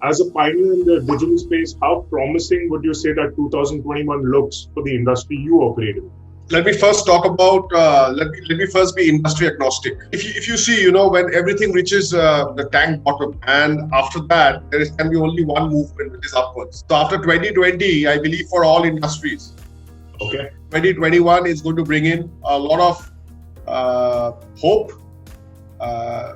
As a pioneer in the digital space, how promising would you say that 2021 looks for the industry you operate in? Let me first talk about. Let me first be industry agnostic. If you see, when everything reaches the tank bottom, and after that can be only one movement, which is upwards. So after 2020, I believe for all industries, Okay. 2021 is going to bring in a lot of hope.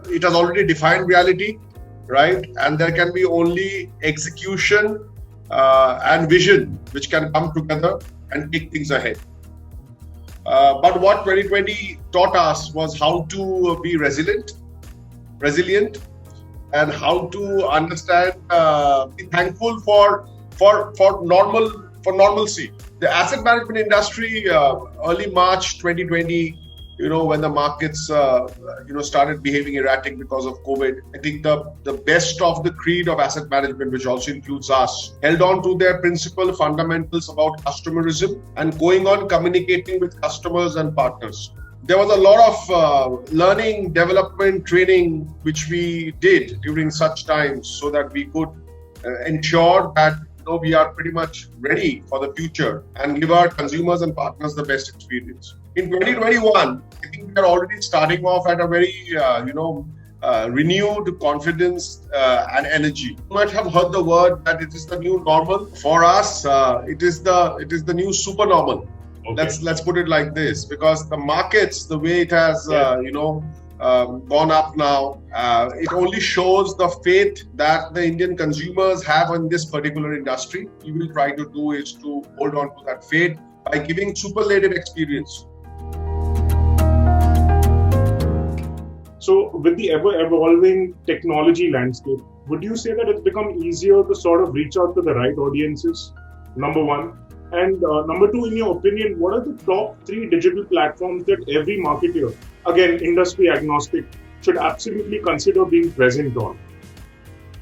It has already defined reality, right? And there can be only execution and vision which can come together and take things ahead. But what 2020 taught us was how to be resilient, and how to understand, be thankful for normalcy. The asset management industry, early March 2020, when the markets, started behaving erratic because of COVID, I think the best of the creed of asset management, which also includes us, held on to their principal fundamentals about customerism and going on communicating with customers and partners. There was a lot of learning, development, training, which we did during such times so that we could ensure that we are pretty much ready for the future and give our consumers and partners the best experience. In 2021, I think we are already starting off at a very, renewed confidence and energy. You might have heard the word that it is the new normal. For us, it is the new super normal. Okay. Let's put it like this, because the markets, the way it has, gone up now, it only shows the faith that the Indian consumers have in this particular industry. We will try to do is to hold on to that faith by giving superlative experience. So with the ever-evolving technology landscape, would you say that it's become easier to sort of reach out to the right audiences? Number one. And number two, in your opinion, what are the top 3 digital platforms that every marketer, again, industry agnostic, should absolutely consider being present on?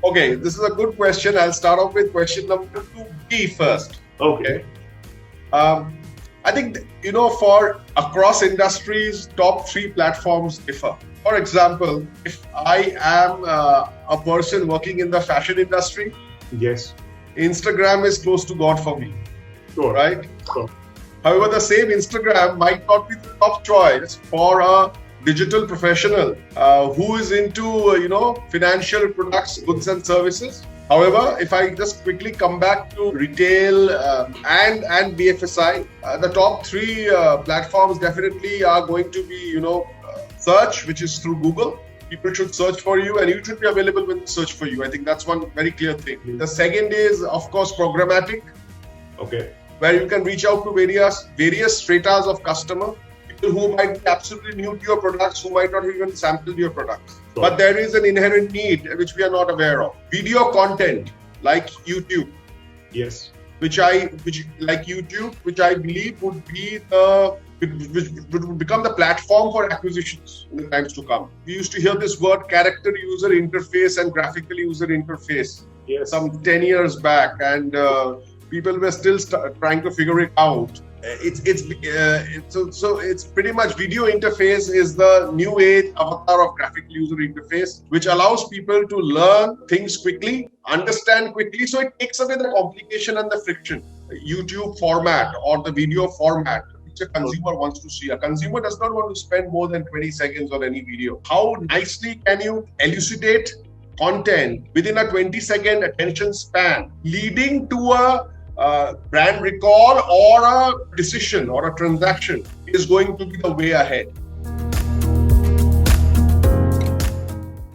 Okay, this is a good question. I'll start off with question number 2B first. Okay. I think, for across industries, top 3 platforms differ. For example, if I am a person working in the fashion industry, yes, Instagram is close to God for me. Sure. Right? Sure. However, the same Instagram might not be the top choice for a digital professional who is into, financial products, goods and services. However, if I just quickly come back to retail and BFSI, the top 3 platforms definitely are going to be, search, which is through Google. People should search for you and you should be available when they search for you. I think that's one very clear thing. The second is, of course, programmatic. Okay. Where you can reach out to various stratas of customer, people who might be absolutely new to your products, who might not even sample your products. Sure. But there is an inherent need which we are not aware of. Video content like YouTube. Yes. Which I believe would be which would become the platform for acquisitions in the times to come. We used to hear this word character user interface and graphical user interface some 10 years back, and people were still trying to figure it out. So it's pretty much video interface is the new age avatar of graphical user interface, which allows people to learn things quickly, understand quickly. So it takes away the complication and the friction. YouTube format or the video format, which a consumer wants to see. A consumer does not want to spend more than 20 seconds on any video. How nicely can you elucidate content within a 20-second attention span, leading to a brand recall or a decision or a transaction is going to be the way ahead.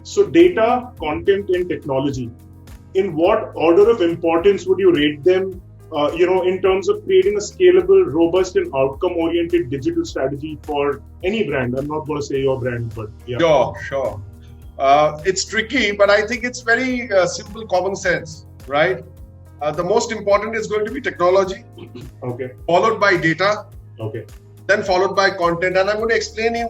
So data, content and technology, in what order of importance would you rate them, in terms of creating a scalable, robust and outcome-oriented digital strategy for any brand? I'm not going to say your brand, but yeah. Sure. It's tricky, but I think it's very simple common sense, right? The most important is going to be technology, okay, followed by data, okay, then followed by content, and I'm going to explain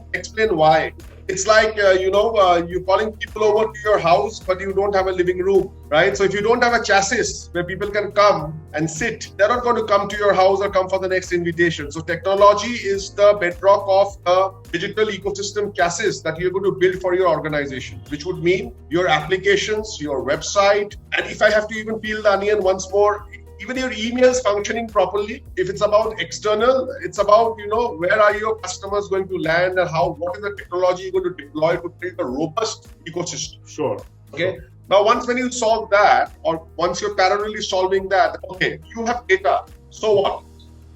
why. It's like, you're calling people over to your house, but you don't have a living room, right? So if you don't have a chassis where people can come and sit, they're not going to come to your house or come for the next invitation. So technology is the bedrock of the digital ecosystem chassis that you're going to build for your organization, which would mean your applications, your website. And if I have to even peel the onion once more, even your emails functioning properly. If it's about external, it's about, where are your customers going to land and what is the technology you're going to deploy to build a robust ecosystem. Sure. Okay. Sure. Now, when you solve that, or once you're parallelly solving that, okay, you have data. So what?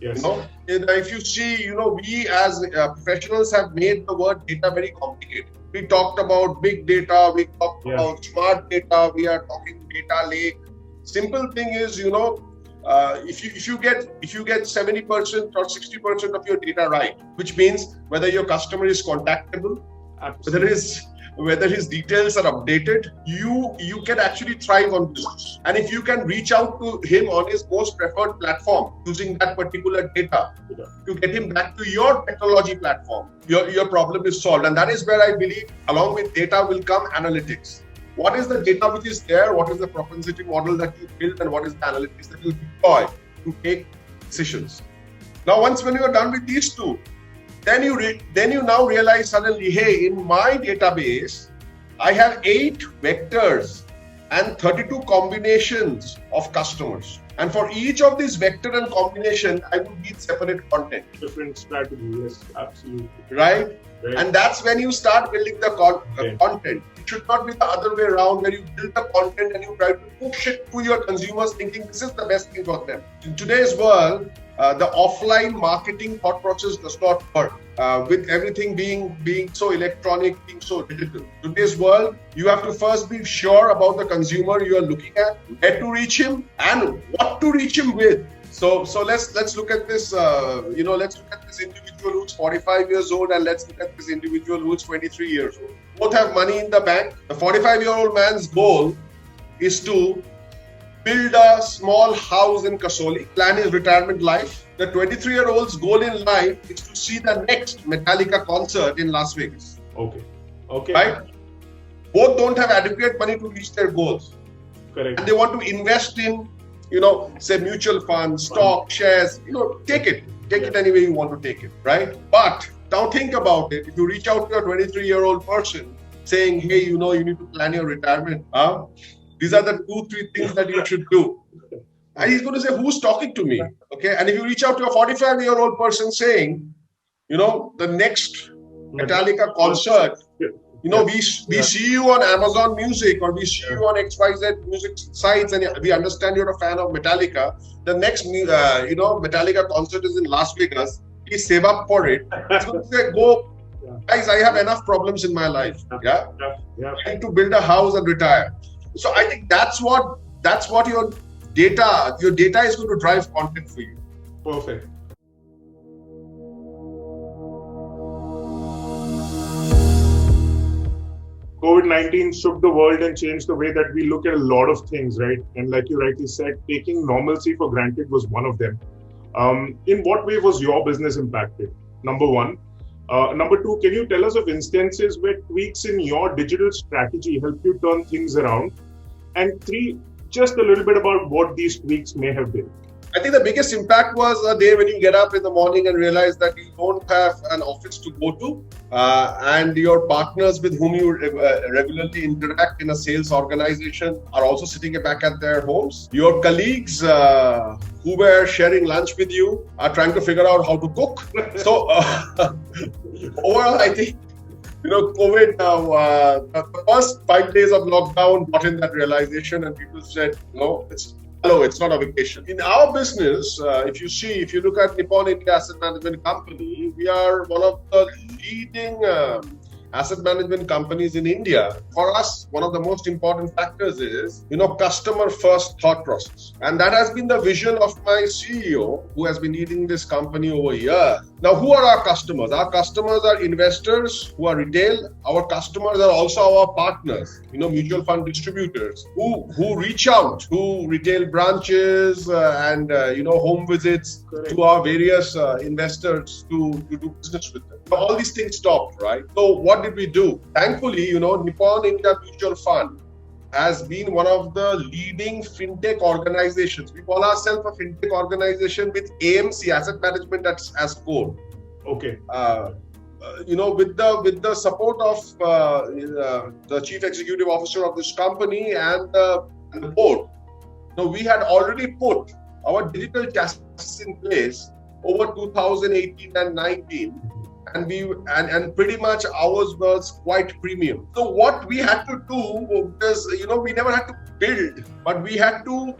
Yes. If you see, we as professionals have made the word data very complicated. We talked about big data, we talked about smart data, we are talking data lake. Simple thing is, if you get 70% or 60% of your data right, which means whether your customer is contactable, whether his details are updated, you can actually thrive on business. And if you can reach out to him on his most preferred platform using that particular data to get him back to your technology platform, your problem is solved. And that is where I believe along with data will come analytics. What is the data which is there? What is the propensity model that you build, and what is the analytics that you deploy to take decisions? Now, when you are done with these two, then you now realize suddenly, hey, in my database, I have 8 vectors and 32 combinations of customers. And for each of these vector and combination, I would need separate content. Different strategy, yes, absolutely. Right? And that's when you start building the content. It should not be the other way around, where you build the content and you try to push it to your consumers thinking this is the best thing for them. In today's world, the offline marketing thought process does not work. With everything being so electronic, being so digital. In today's world, you have to first be sure about the consumer you are looking at, where to reach him and what to reach him with. So let's look at this. Let's look at this individual who's 45 years old, and let's look at this individual who's 23 years old. Both have money in the bank. The 45-year-old man's goal is to build a small house in Kasoli, plan his retirement life. The 23-year-old's goal in life is to see the next Metallica concert in Las Vegas. Okay. Right? Both don't have adequate money to reach their goals. Correct. And they want to invest in, say mutual funds, stock, shares, take it any way you want to take it, right? But now think about it. If you reach out to a 23-year-old person saying, hey, you need to plan your retirement, these are the 2-3 things that you should do. And he's going to say, who's talking to me? Okay. And if you reach out to a 45-year-old person saying, the next Metallica concert, we see you on Amazon Music, or we see you on XYZ music sites, and we understand you're a fan of Metallica. The next, Metallica concert is in Las Vegas. Please save up for it. It's going to say, go, guys, I have enough problems in my life. Yeah. I need to build a house and retire. So I think that's what your data is going to drive content for you. Perfect. COVID-19 shook the world and changed the way that we look at a lot of things, right? And like you rightly said, taking normalcy for granted was one of them. In what way was your business impacted? Number one. Number two, can you tell us of instances where tweaks in your digital strategy helped you turn things around? And three, just a little bit about what these tweaks may have been. I think the biggest impact was a day when you get up in the morning and realize that you don't have an office to go to, and your partners with whom you regularly interact in a sales organization are also sitting back at their homes. Your colleagues who were sharing lunch with you are trying to figure out how to cook. So overall, I think COVID now, the first 5 days of lockdown brought in that realization, and people said, it's not a vacation. In our business, if you look at Nippon India Asset Management Company, we are one of the leading asset management companies in India. For us, one of the most important factors is, customer first thought process. And that has been the vision of my CEO, who has been leading this company over years. Now, who are our customers? Our customers are investors who are retail. Our customers are also our partners, mutual fund distributors who reach out to retail branches and home visits to our various investors to do business with them. All these things stopped, right? So what did we do? Thankfully, Nippon India Mutual Fund has been one of the leading fintech organizations. We call ourselves a fintech organization with AMC, asset management, as core. Okay. With the support of the chief executive officer of this company and the board, we had already put our digital chassis in place over 2018 and 19. And pretty much ours was quite premium. So what we had to do was, we never had to build, but we had to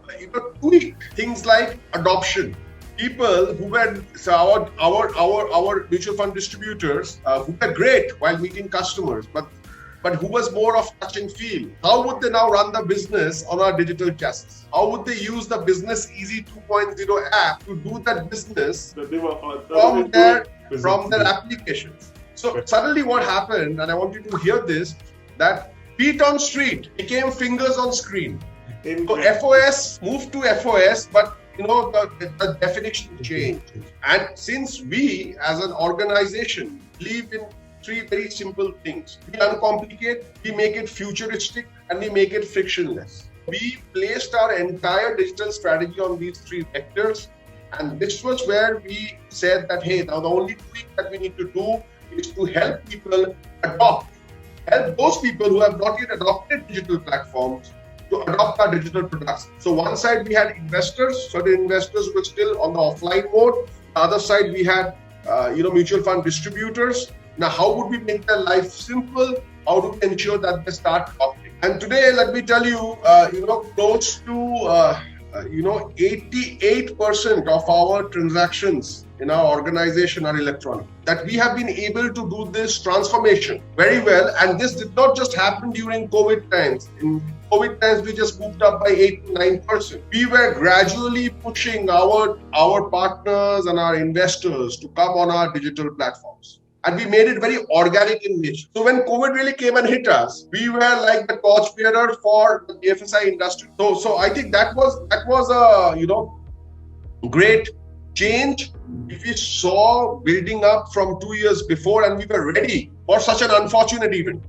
tweak things like adoption. People who were our mutual fund distributors who were great while meeting customers, but who was more of touch and feel. How would they now run the business on our digital chassis? How would they use the Business Easy 2.0 app to do that business from their applications? So suddenly what happened, and I want you to hear this, that feet on street became fingers on screen. So FOS moved to FOS, but the definition changed. And since we as an organization believe in three very simple things: we uncomplicate, we make it futuristic, and we make it frictionless. We placed our entire digital strategy on these three vectors, and this was where we said that, hey, now the only thing that we need to do is to help people help those people who have not yet adopted digital platforms to adopt our digital products. So one side we had investors, certain investors who were still on the offline mode. The other side we had mutual fund distributors. Now, how would we make their life simple? How do we ensure that they start adopting? And today, let me tell you, close to 88% of our transactions in our organization are electronic. That we have been able to do this transformation very well, and this did not just happen during COVID times. In COVID times, we just moved up by 8 to 9%. We were gradually pushing our partners and our investors to come on our digital platforms. And we made it very organic in nature. So when COVID really came and hit us, we were like the torchbearer for the BFSI industry. So I think that was a great change if we saw building up from 2 years before, and we were ready for such an unfortunate event.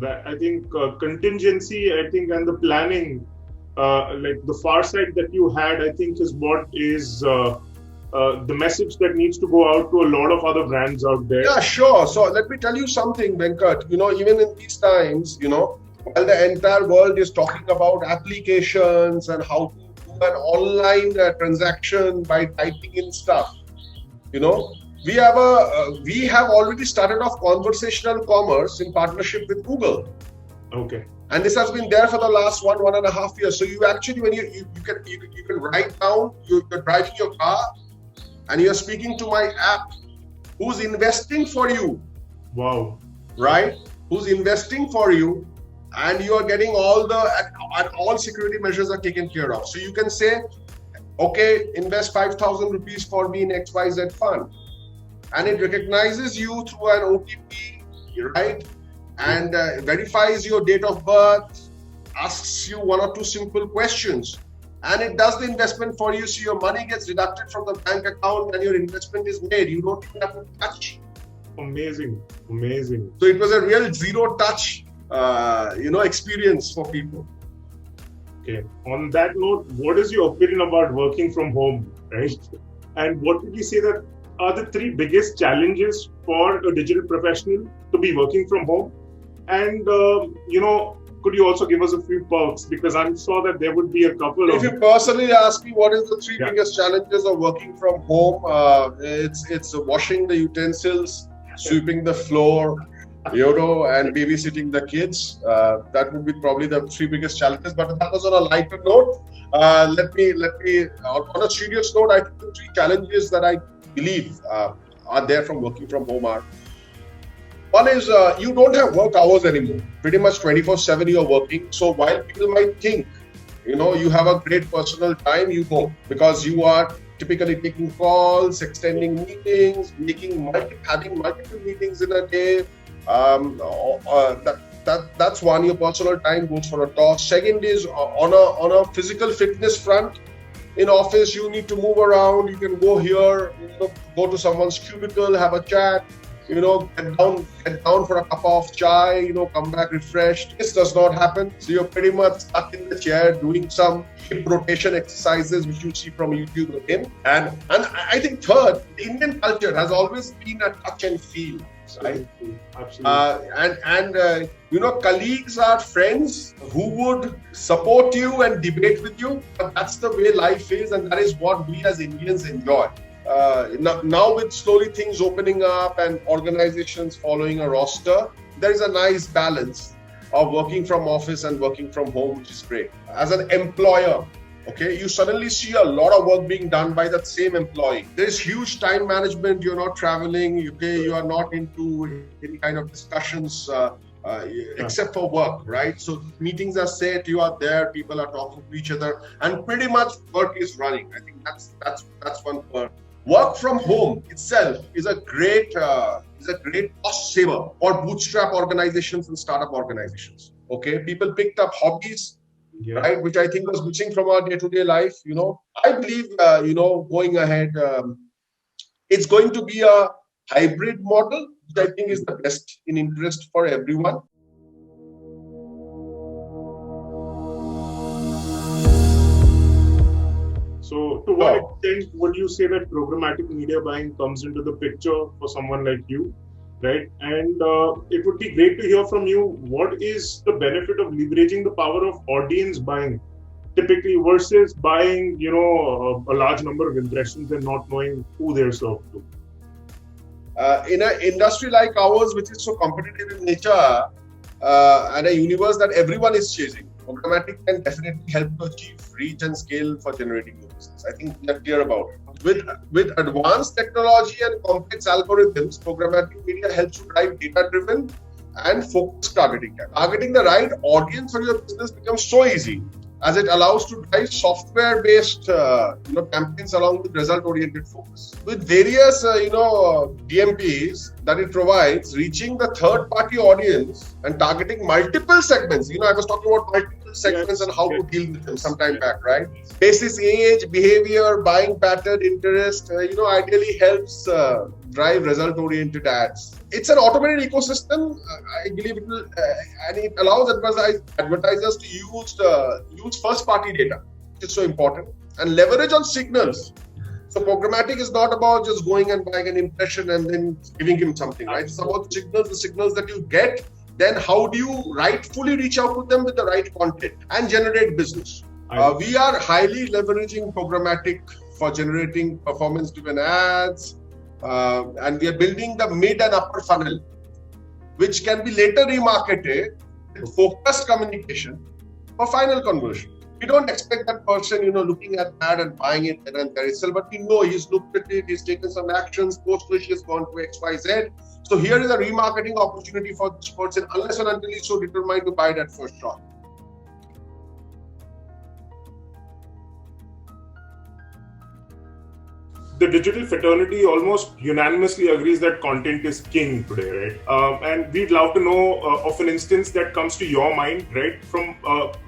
I think contingency, and the planning, like the far sight that you had, I think is what is the message that needs to go out to a lot of other brands out there. Yeah, sure. So let me tell you something, Venkat. Even in these times, while the entire world is talking about applications and how to do an online transaction by typing in stuff, we have already started off conversational commerce in partnership with Google. Okay. And this has been there for the last 1.5 years. So you actually, when you can write down, you're driving your car and you're speaking to my app, who's investing for you. Wow. Right? Who's investing for you, and you are getting all security measures are taken care of. So you can say, okay, invest 5,000 rupees for me in XYZ fund. And it recognizes you through an OTP, right? And verifies your date of birth, asks you one or two simple questions, and it does the investment for you. So your money gets deducted from the bank account and your investment is made. You don't even have to touch. Amazing. So it was a real zero touch, experience for people. Okay. On that note, what is your opinion about working from home, right? And what would you say that are the three biggest challenges for a digital professional to be working from home? And, could you also give us a few perks? Because I'm sure that there would be a couple of... If you personally ask me what is the three biggest challenges of working from home, it's washing the utensils, sweeping the floor, and babysitting the kids. That would be probably the three biggest challenges. But that was on a lighter note. Let me, on a serious note, I think the three challenges that I believe are there from working from home are: one is you don't have work hours anymore. Pretty much 24/7 you're working. So while people might think, you have a great personal time, you go because you are typically taking calls, extending meetings, having multiple meetings in a day. That's one. Your personal time goes for a toss. Second is on a physical fitness front. In office, you need to move around. You can go here, go to someone's cubicle, have a chat. Get down for a cup of chai. Come back refreshed. This does not happen. So you're pretty much stuck in the chair doing some hip rotation exercises, which you see from YouTube again. And I think third, the Indian culture has always been a touch and feel. Right? Absolutely. Colleagues are friends who would support you and debate with you. But that's the way life is, and that is what we as Indians enjoy. Now with slowly things opening up and organizations following a roster, there is a nice balance of working from office and working from home, which is great. As an employer, okay, you suddenly see a lot of work being done by that same employee. There's huge time management. You're not traveling. You are not into any kind of discussions except for work, right? So meetings are set. You are there. People are talking to each other, and pretty much work is running. I think that's one part. Work from home itself is a great cost saver for bootstrap organizations and startup organizations. Okay, people picked up hobbies. Yeah. Right, which I think was missing from our day-to-day life. I believe, going ahead, it's going to be a hybrid model, which I think is the best in interest for everyone. So, to what extent would you say that programmatic media buying comes into the picture for someone like you? Right, and it would be great to hear from you. What is the benefit of leveraging the power of audience buying, typically, versus buying, a large number of impressions and not knowing who they're served to? In an industry like ours, which is so competitive in nature, and a universe that everyone is chasing, programmatic can definitely help to achieve reach and scale for generating new business. I think we are clear about it. With advanced technology and complex algorithms, programmatic media helps you drive data-driven and focused targeting. Targeting the right audience for your business becomes so easy, as it allows to drive software-based campaigns along with result-oriented focus. With various DMPs that it provides, reaching the third-party audience and targeting multiple segments. I was talking about multiple segments and how to deal with them some time back, right? Basis age, behavior, buying pattern, interest, ideally helps drive result-oriented ads. It's an automated ecosystem. I believe it will, and it allows advertisers to use first-party data, which is so important, and leverage on signals. So programmatic is not about just going and buying an impression and then giving him something, right? It's about the signals that you get. Then how do you rightfully reach out to them with the right content and generate business? We are highly leveraging programmatic for generating performance-driven ads, and we are building the mid and upper funnel, which can be later remarketed with focused communication for final conversion. We don't expect that person, looking at that and buying it and there itself, but we know he's looked at it, he's taken some actions, post which he has gone to XYZ. So here is a remarketing opportunity for this person, unless and until he's so determined to buy it at first shot. The digital fraternity almost unanimously agrees that content is king today, right? And we'd love to know of an instance that comes to your mind, right? From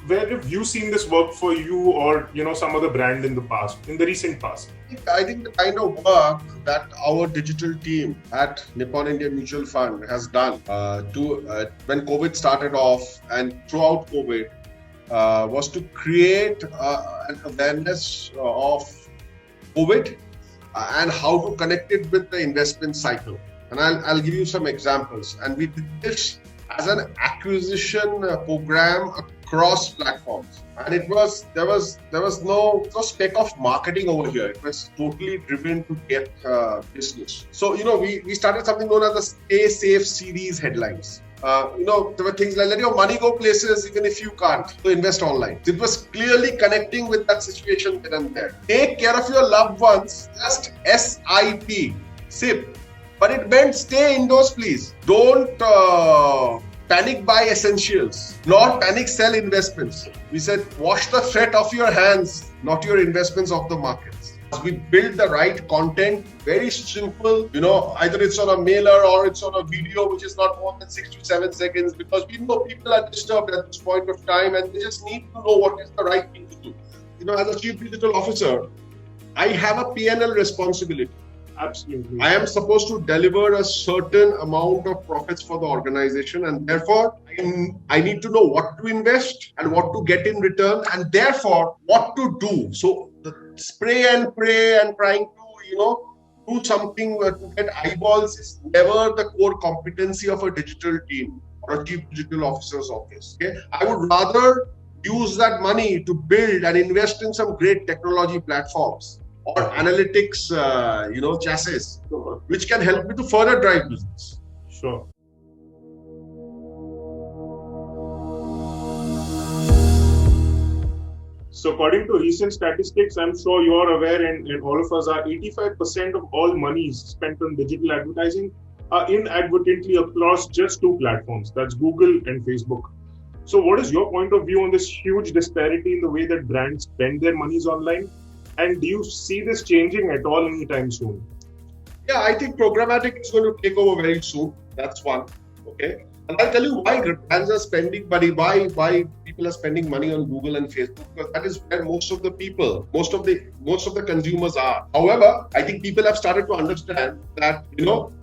where have you seen this work for you or, some other brand in the recent past? I think the kind of work that our digital team at Nippon India Mutual Fund has done when COVID started off and throughout COVID was to create an awareness of COVID and how to connect it with the investment cycle. And I'll give you some examples. And we did this as an acquisition program across platforms. And there was no speck of marketing over here. It was totally driven to get business. So, we started something known as the Stay Safe series headlines. There were things like let your money go places even if you can't. So invest online. It was clearly connecting with that situation then and there. Take care of your loved ones. Just SIP. But it meant stay indoors, please. Don't panic buy essentials, nor panic sell investments. We said wash the sweat off your hands, not your investments off the markets. we build the right content, very simple, either it's on a mailer or it's on a video which is not more than 6 to 7 seconds, because we know people are disturbed at this point of time and they just need to know what is the right thing to do. As a chief digital officer, I have a P&L responsibility. Absolutely. I am supposed to deliver a certain amount of profits for the organization, and therefore I need to know what to invest and what to get in return, and therefore what to do. So the spray and pray and trying to, do something to get eyeballs is never the core competency of a digital team or a chief digital officer's office. Okay? I would rather use that money to build and invest in some great technology platforms or analytics, chassis, which can help me to further drive business. Sure. So according to recent statistics, I'm sure you're aware and all of us are, 85% of all monies spent on digital advertising are inadvertently across just two platforms. That's Google and Facebook. So what is your point of view on this huge disparity in the way that brands spend their monies online? And do you see this changing at all anytime soon? Yeah, I think programmatic is going to take over very soon. That's one. Okay. And I'll tell you why brands are spending money, why people are spending money on Google and Facebook, because that is where most of the consumers are. However, I think people have started to understand that,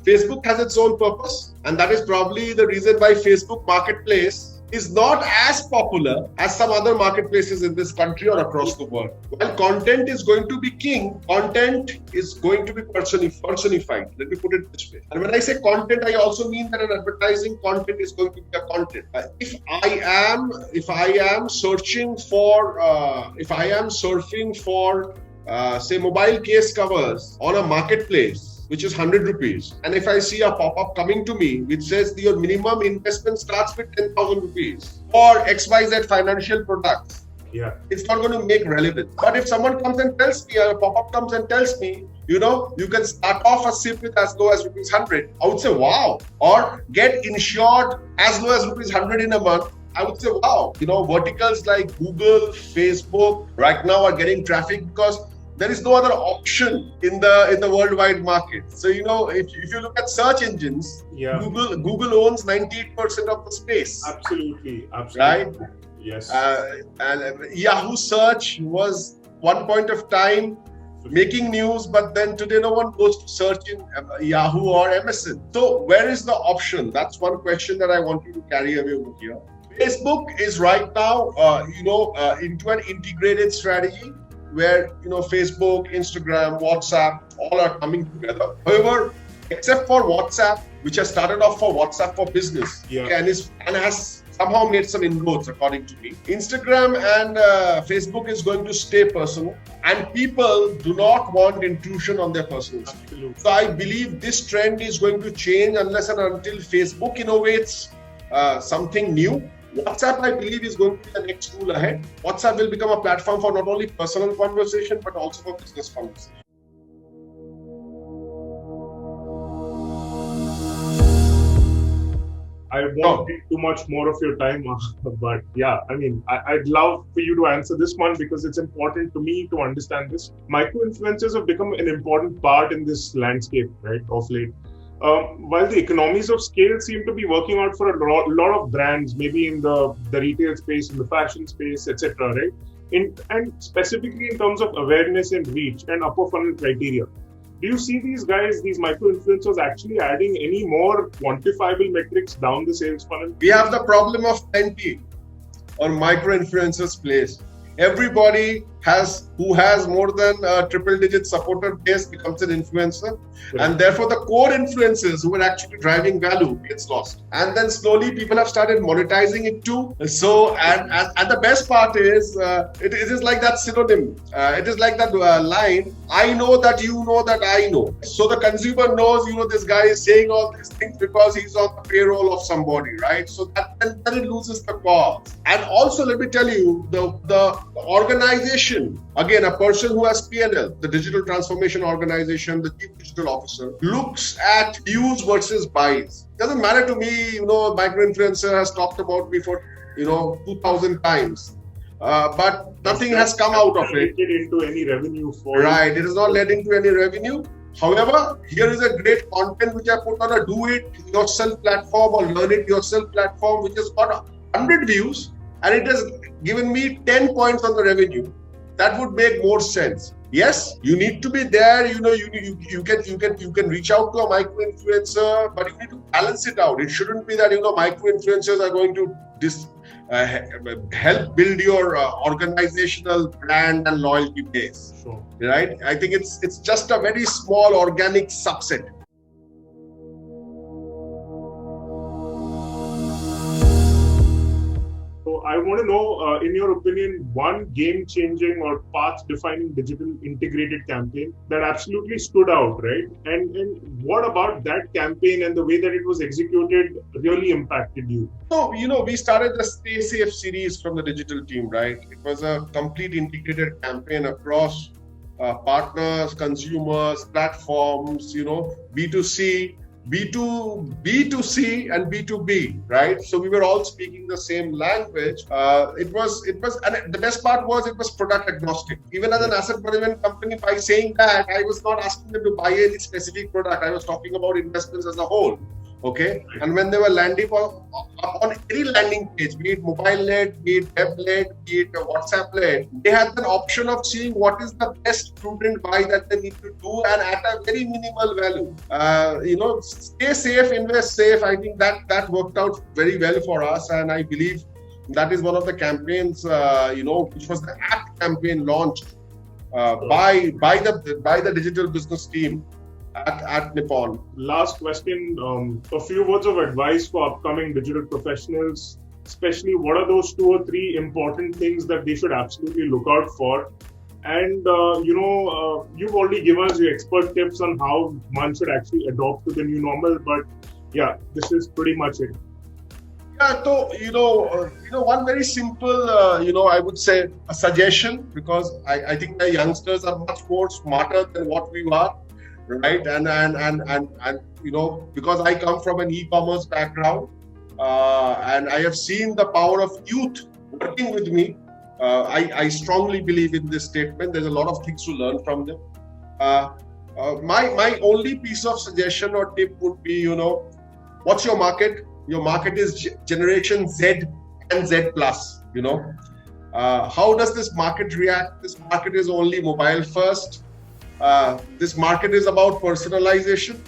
Facebook has its own purpose, and that is probably the reason why Facebook Marketplace is not as popular as some other marketplaces in this country or across the world. While content is going to be king, content is going to be personified. Let me put it this way. And when I say content, I also mean that an advertising content is going to be a content. If I am surfing for say mobile case covers on a marketplace, which is 100 rupees. And if I see a pop-up coming to me, which says your minimum investment starts with 10,000 rupees or XYZ financial products, it's not going to make relevance. But if someone comes and tells me, a pop-up comes and tells me, you can start off a SIP with as low as rupees 100, I would say, wow. Or get insured as low as rupees 100 in a month, I would say, wow. Verticals like Google, Facebook right now are getting traffic because there is no other option in the worldwide market. So, if you look at search engines, Google owns 98% of the space. Absolutely. Right? Yes. And Yahoo search was one point of time making news, but then today no one goes to search in Yahoo or MSN. So where is the option? That's one question that I want you to carry away over here. Facebook is right now, into an integrated strategy where, Facebook, Instagram, WhatsApp, all are coming together. However, except for WhatsApp, which has started off for WhatsApp for business and has somehow made some inroads, according to me. Instagram and Facebook is going to stay personal, and people do not want intrusion on their personal space. Absolutely. So I believe this trend is going to change unless and until Facebook innovates something new. WhatsApp, I believe, is going to be the next tool ahead. WhatsApp will become a platform for not only personal conversation, but also for business conversation. I won't take too much more of your time, but I'd love for you to answer this one because it's important to me to understand this. Micro-influencers have become an important part in this landscape, right, of late. While the economies of scale seem to be working out for a lot of brands, maybe in the retail space, in the fashion space, etc., right? And specifically in terms of awareness and reach and upper funnel criteria. Do you see these guys, these micro-influencers, actually adding any more quantifiable metrics down the sales funnel? We have the problem of plenty on micro-influencers' place. Everybody who has more than a triple-digit supporter base becomes an influencer, and therefore the core influencers who are actually driving value gets lost. And then slowly people have started monetizing it too. So and the best part is it is like that synonym. It is like that line. I know that you know that I know. So the consumer knows, this guy is saying all these things because he's on the payroll of somebody, right? So then it loses the cause. And also, let me tell you, the organization. Again, a person who has P&L, the digital transformation organization, the chief digital officer, looks at views versus buys. Doesn't matter to me, micro-influencer has talked about me for, 2,000 times. but nothing has come out of it. Into any revenue for right, it is not led into any revenue. However, here is a great content which I put on a do it yourself platform or learn it yourself platform, which has got 100 views and it has given me 10 points on the revenue. That would make more sense. Yes, you need to be there. You know, you can reach out to a micro influencer, but you need to balance it out. It shouldn't be that micro influencers are going to help build your organizational brand and loyalty base. Sure. Right? I think it's just a very small organic subset. I want to know, in your opinion, one game-changing or path-defining digital integrated campaign that absolutely stood out, right? And what about that campaign and the way that it was executed really impacted you? So, we started the Stay Safe series from the digital team, right? It was a complete integrated campaign across partners, consumers, platforms, B2C, B2C and B2B, right? So we were all speaking the same language. It was, and the best part was it was product agnostic. Even as an asset management company, by saying that, I was not asking them to buy any specific product. I was talking about investments as a whole. Okay, and when they were landing on any landing page, be it mobile-led, be it web-led, be it WhatsApp-led, they had the option of seeing what is the best prudent buy that they need to do and at a very minimal value. Stay safe, invest safe. I think that worked out very well for us, and I believe that is one of the campaigns, which was the app campaign launched by the digital business team at Nippon. Last question, a few words of advice for upcoming digital professionals, especially what are those 2 or 3 important things that they should absolutely look out for? And, you've already given us your expert tips on how one should actually adopt to the new normal, but yeah, this is pretty much it. Yeah, so, one very simple, I would say a suggestion, because I think the youngsters are much more smarter than what we are. Right, and because I come from an e-commerce background, and I have seen the power of youth working with me, I strongly believe in this statement. There's a lot of things to learn from them. My only piece of suggestion or tip would be, what's your market? Your market is Generation Z and Z plus. How does this market react? This market is only mobile first. This market is about personalization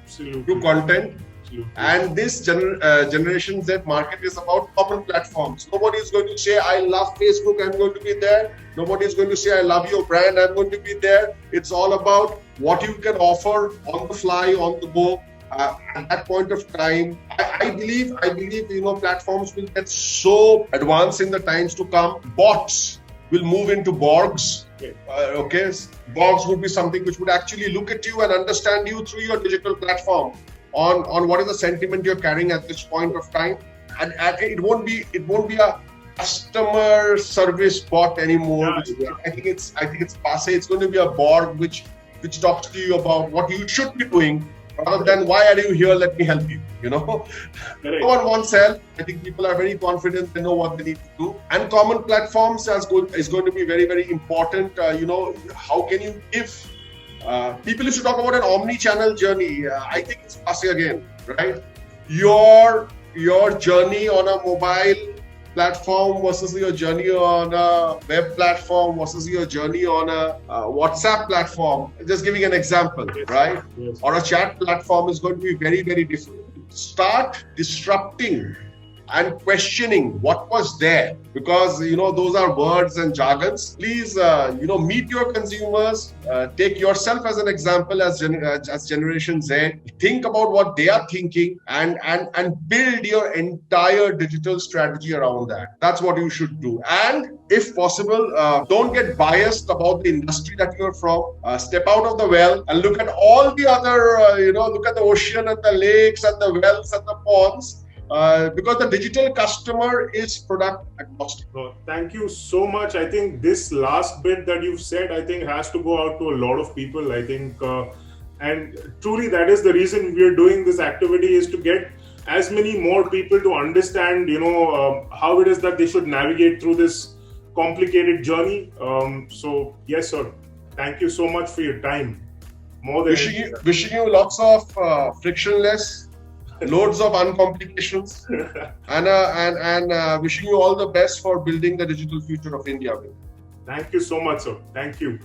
through content. Absolutely. And this Generation Z market is about common platforms. Nobody is going to say, I love Facebook, I'm going to be there. Nobody is going to say, I love your brand, I'm going to be there. It's all about what you can offer on the fly, on the go. At that point of time, I believe, platforms will get so advanced in the times to come. Bots will move into Borgs. Borgs would be something which would actually look at you and understand you through your digital platform on what is the sentiment you're carrying at this point of time, and it won't be a customer service bot anymore. Yeah. I think it's passe. It's going to be a Borg which talks to you about what you should be doing, rather than why are you here? Let me help you. No one wants help. I think people are very confident. They know what they need to do. And common platforms is going to be very, very important. How can you give? People used to talk about an omni-channel journey. I think it's passing again, right? Your journey on a mobile platform versus your journey on a web platform versus your journey on a WhatsApp platform. Just giving an example, right? Yes. Or a chat platform is going to be very, very different. Start disrupting and questioning what was there, because those are words and jargons. Please meet your consumers, take yourself as an example as Generation Z. Think about what they are thinking and build your entire digital strategy around that. That's what you should do. And if possible, don't get biased about the industry that you're from. Step out of the well and look at all the other look at the ocean and the lakes and the wells and the ponds. Because the digital customer is product agnostic. Thank you so much. I think this last bit that you've said, has to go out to a lot of people. And truly that is the reason we are doing this activity, is to get as many more people to understand, how it is that they should navigate through this complicated journey. So yes, sir. Thank you so much for your time. More than wishing you lots of frictionless, loads of uncomplications, and wishing you all the best for building the digital future of India. Thank you so much, sir. Thank you.